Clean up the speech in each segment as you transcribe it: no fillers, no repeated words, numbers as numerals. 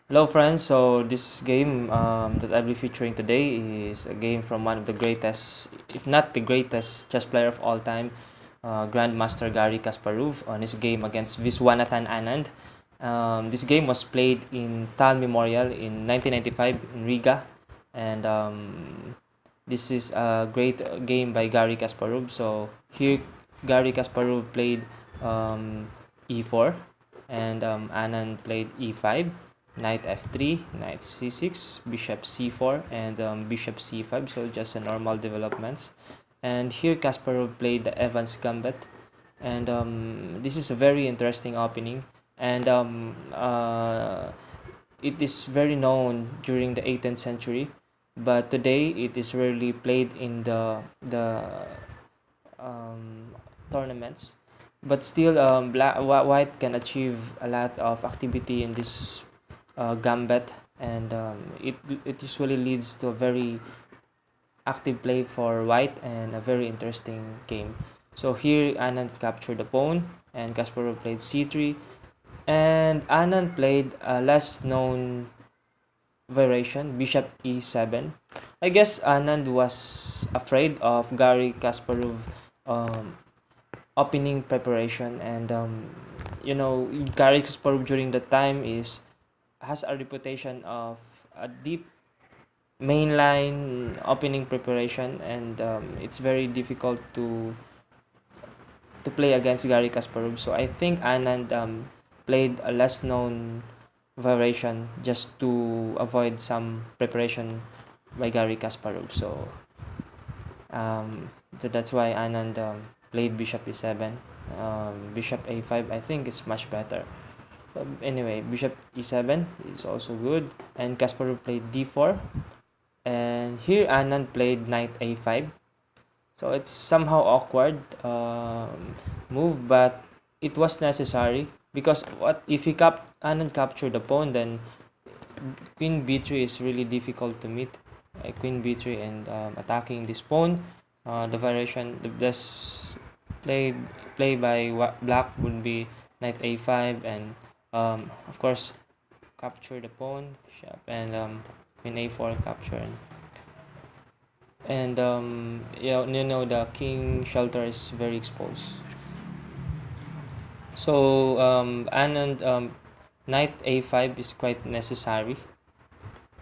Hello friends, so this game that I'll be featuring today is a game from one of the greatest, if not the greatest chess player of all time, Grandmaster Garry Kasparov on his game against Viswanathan Anand. This game was played in Tal Memorial in 1995 in Riga, and this is a great game by Garry Kasparov. So here Garry Kasparov played e4 and Anand played e5, knight f3, knight c6, bishop c4, and bishop c5. So just a normal developments. And here Kasparov played the Evans Gambit, and this is a very interesting opening. And it is very known during the 18th century, but today it is rarely played in the um, tournaments. But still, white can achieve a lot of activity in this gambit, and it usually leads to a very active play for white and a very interesting game. So here Anand captured the pawn, and Kasparov played c3, and Anand played a less known variation, bishop e7. I guess Anand was afraid of Garry Kasparov um, opening preparation, and Garry Kasparov during the time is has a reputation of a deep mainline opening preparation, and it's very difficult to play against Garry Kasparov. So I think Anand played a less known variation just to avoid some preparation by Garry Kasparov. So that's why Anand played bishop e7. Bishop a5 I think is much better. Anyway, bishop e7 is also good, and Kasparov played d4, and here Anand played knight a5. So it's somehow awkward move, but it was necessary because what if Anand captured the pawn, then queen b3 is really difficult to meet. Queen b3 and attacking this pawn. The variation, the best play by black would be knight a5, and of course capture the pawn, and queen a4 capture, and the king shelter is very exposed. So Anand knight a5 is quite necessary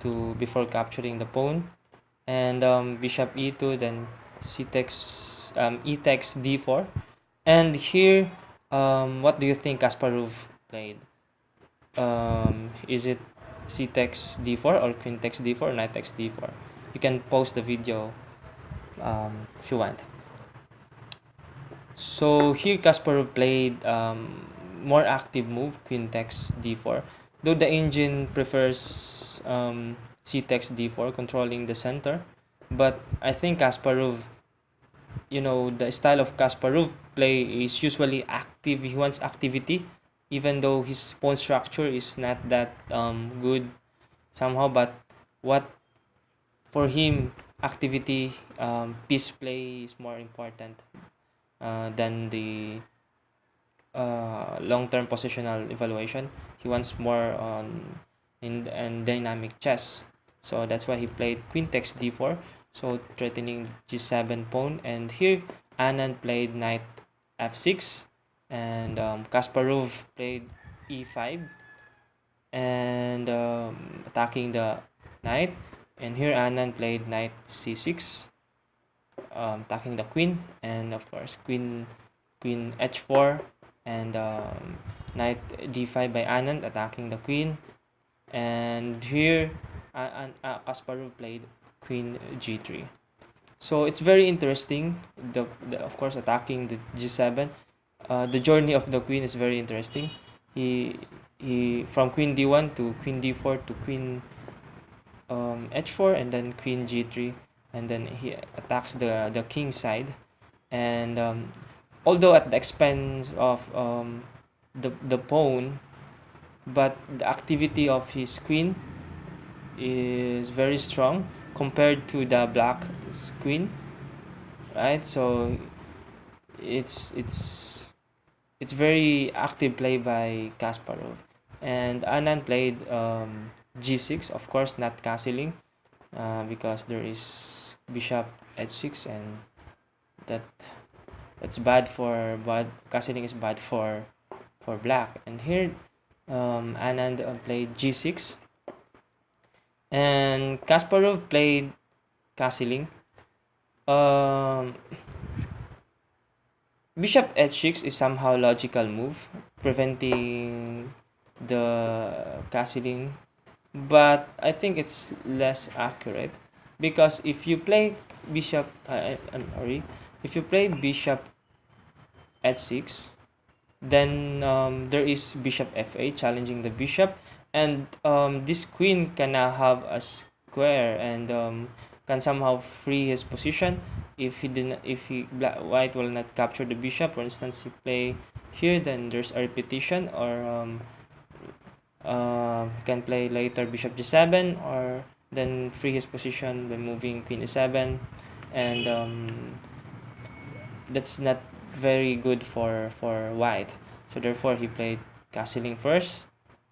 to before capturing the pawn, and bishop e2, then c takes e takes d4, and here what do you think Kasparov played? Is it c takes d4 or queen takes d4 or knight takes d4? You can pause the video if you want. So here Kasparov played more active move, queen takes d4, though the engine prefers c takes d4, controlling the center. But I think Kasparov, the style of Kasparov play is usually active. He wants activity, even though his pawn structure is not that good somehow. But what for him, activity, piece play is more important than the long-term positional evaluation. He wants more on in dynamic chess. So that's why he played queen takes d4, so threatening g7 pawn. And here Anand played knight f6, and Kasparov played e5, and attacking the knight. And here Anand played knight c6, attacking the queen, and of course queen h4, and knight d5 by Anand, attacking the queen. And here Kasparov played queen g3. So it's very interesting. The of course attacking the g7. The journey of the queen is very interesting. He from queen d1 to queen d4 to queen h4, and then queen g3, and then he attacks the king side. And although at the expense of the pawn, but the activity of his queen is very strong compared to the black queen, right? So it's very active play by Kasparov. And Anand played g6, of course not castling, because there is bishop h6, and that that's bad for castling is bad for black. And here Anand played g6, and Kasparov played castling. um, Bishop h6 is somehow logical move, preventing the castling, but I think it's less accurate, because if you play bishop, I'm sorry, if you play bishop h6, then there is bishop f8 challenging the bishop, and this queen can now have a square, and can somehow free his position if he didn't if he white will not capture the bishop. For instance, he play here, then there's a repetition, or he can play later bishop g7, or then free his position by moving queen e7, and that's not very good for white. So therefore he played castling first,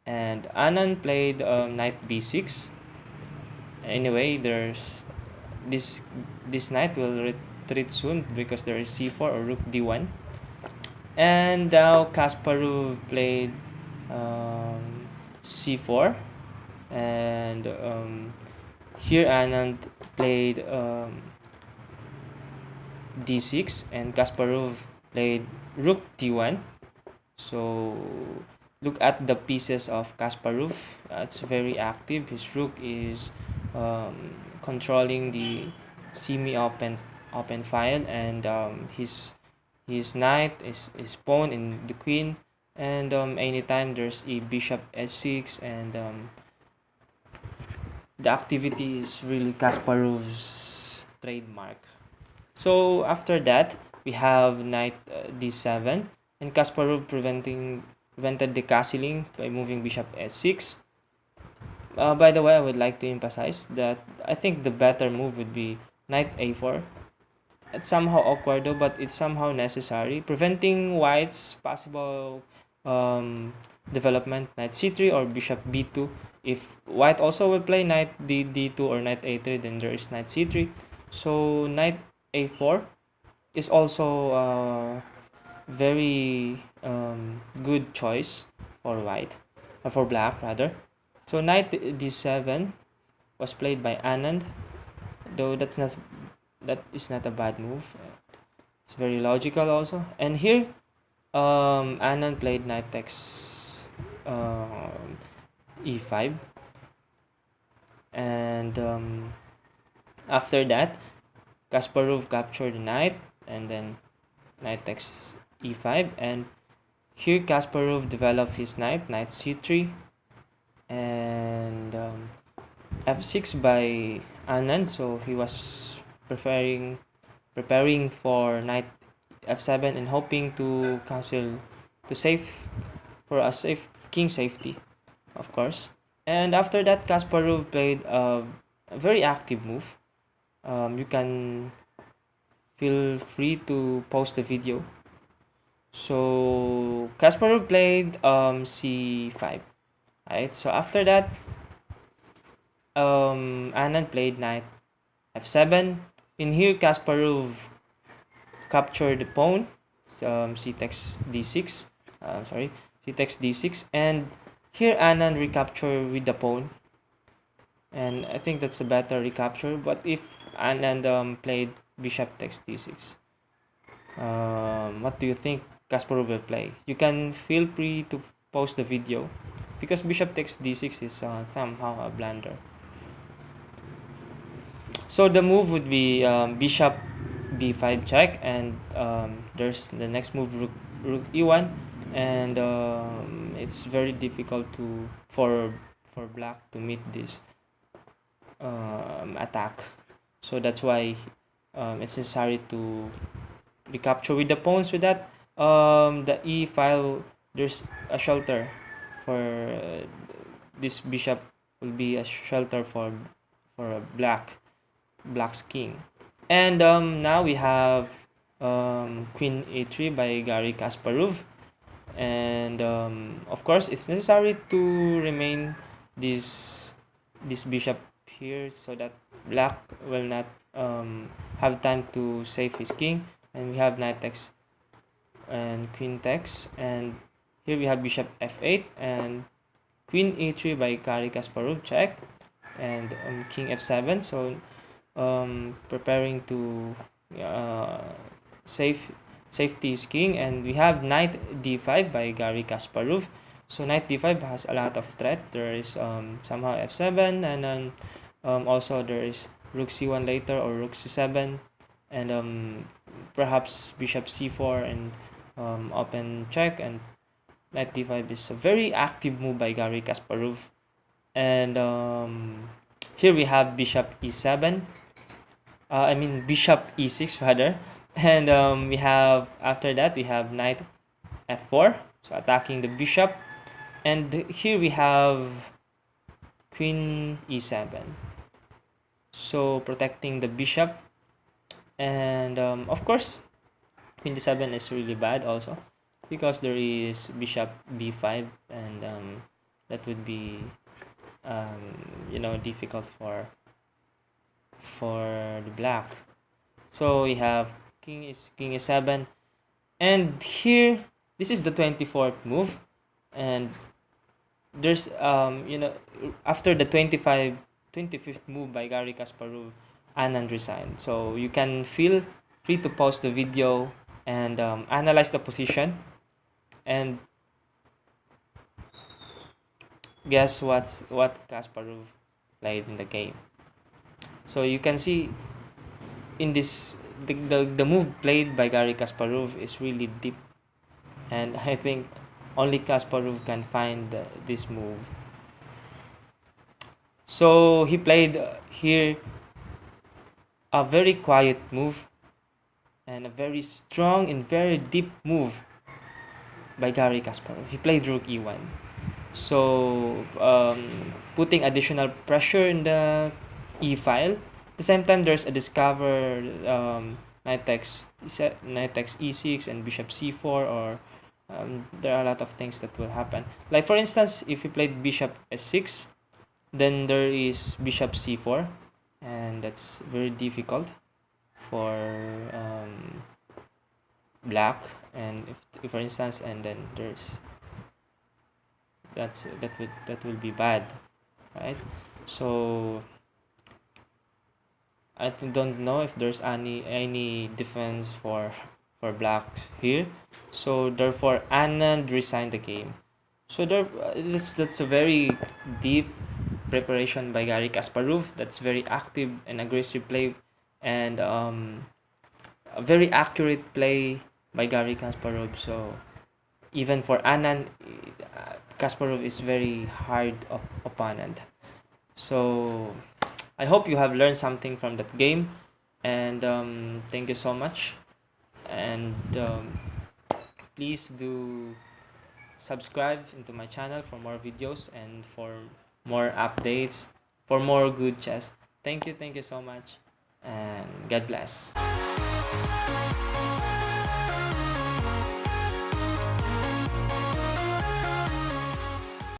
and Anand played knight b6. Anyway, there's this knight will retreat soon because there is c4 or rook d1. And now Kasparov played c4, and here Anand played d6, and Kasparov played rook d1. So look at the pieces of Kasparov. It's very active. His rook is controlling the semi-open file, and his knight is pawn in the queen, and anytime there's a bishop h6, and the activity is really Kasparov's trademark. So after that, we have knight d7, and Kasparov prevented the castling by moving bishop h6. By the way, I would like to emphasize that I think the better move would be knight a4. It's somehow awkward though, but it's somehow necessary, preventing white's possible development knight c3 or bishop b2. If white also will play knight d2 or knight a3, then there is knight c3. So knight a4 is also a very good choice for white, for black rather. So knight d7 was played by Anand, though that is not a bad move. It's very logical also. And here Anand played knight takes e5, and after that Kasparov captured the knight, and then knight takes e5, and here Kasparov developed his knight c3, and f6 by Anand. So he was preparing for knight f7 and hoping to cancel to save for a safe king safety, of course. And after that, Kasparov played a very active move. You can feel free to post the video. So Kasparov played c5, right? So after that, Anand played knight f7. In here, Kasparov captured the pawn. C takes d6. C takes d6, and here Anand recapture with the pawn, and I think that's a better recapture. But if Anand played bishop takes d6, what do you think Kasparov will play? You can feel free to post the video, because bishop takes d6 is somehow a blunder. So the move would be bishop b5 check, and there's the next move, rook e1, and it's very difficult for black to meet this attack. So that's why it's necessary to recapture with the pawn, so that the e file, there's a shelter for this bishop, will be a shelter for a black's king. And now we have queen a3 by Garry Kasparov, and of course it's necessary to remain this bishop here so that black will not have time to save his king. And we have knight takes and queen takes, and here we have bishop f8 and queen e3 by Kasparov, check, and king f7. So preparing to uh, save safety his king. And we have knight d5 by Kasparov. So knight d5 has a lot of threat. There is somehow f7, and then also there is rook c1 later, or rook c7, and perhaps bishop c4 and open check. And knight d5 is a very active move by Kasparov. And here we have bishop e7, I mean bishop e6 rather. And we have, after that we have knight f4, so attacking the bishop. And here we have queen e7, so protecting the bishop. And of course queen d7 is really bad also, because there is bishop b5, and that would be difficult for the black. So we have king e7, and here this is the 24th move. And there's after the 25th move by Kasparov, Anand resigned. So you can feel free to pause the video and analyze the position, and guess what Kasparov played in the game. So you can see in this the move played by Kasparov is really deep, and I think only Kasparov can find this move. So he played here a very quiet move and a very strong and very deep move by Kasparov. He played rook e1, so putting additional pressure in the e file. At the same time, there's a discovered knight takes e6 and bishop c4, or there are a lot of things that will happen. Like for instance, if you played bishop s6, then there is bishop c4, and that's very difficult for black. And if for instance, and then there's that will be bad, right? So I don't know if there's any defense for black here. So therefore Anand resigned the game. So that's a very deep preparation by Kasparov. That's very active and aggressive play, and a very accurate play by Kasparov. So even for Anand, Kasparov is very hard opponent. So I hope you have learned something from that game, and thank you so much. And please do subscribe into my channel for more videos and for more updates, for more good chess. Thank you so much, and God bless.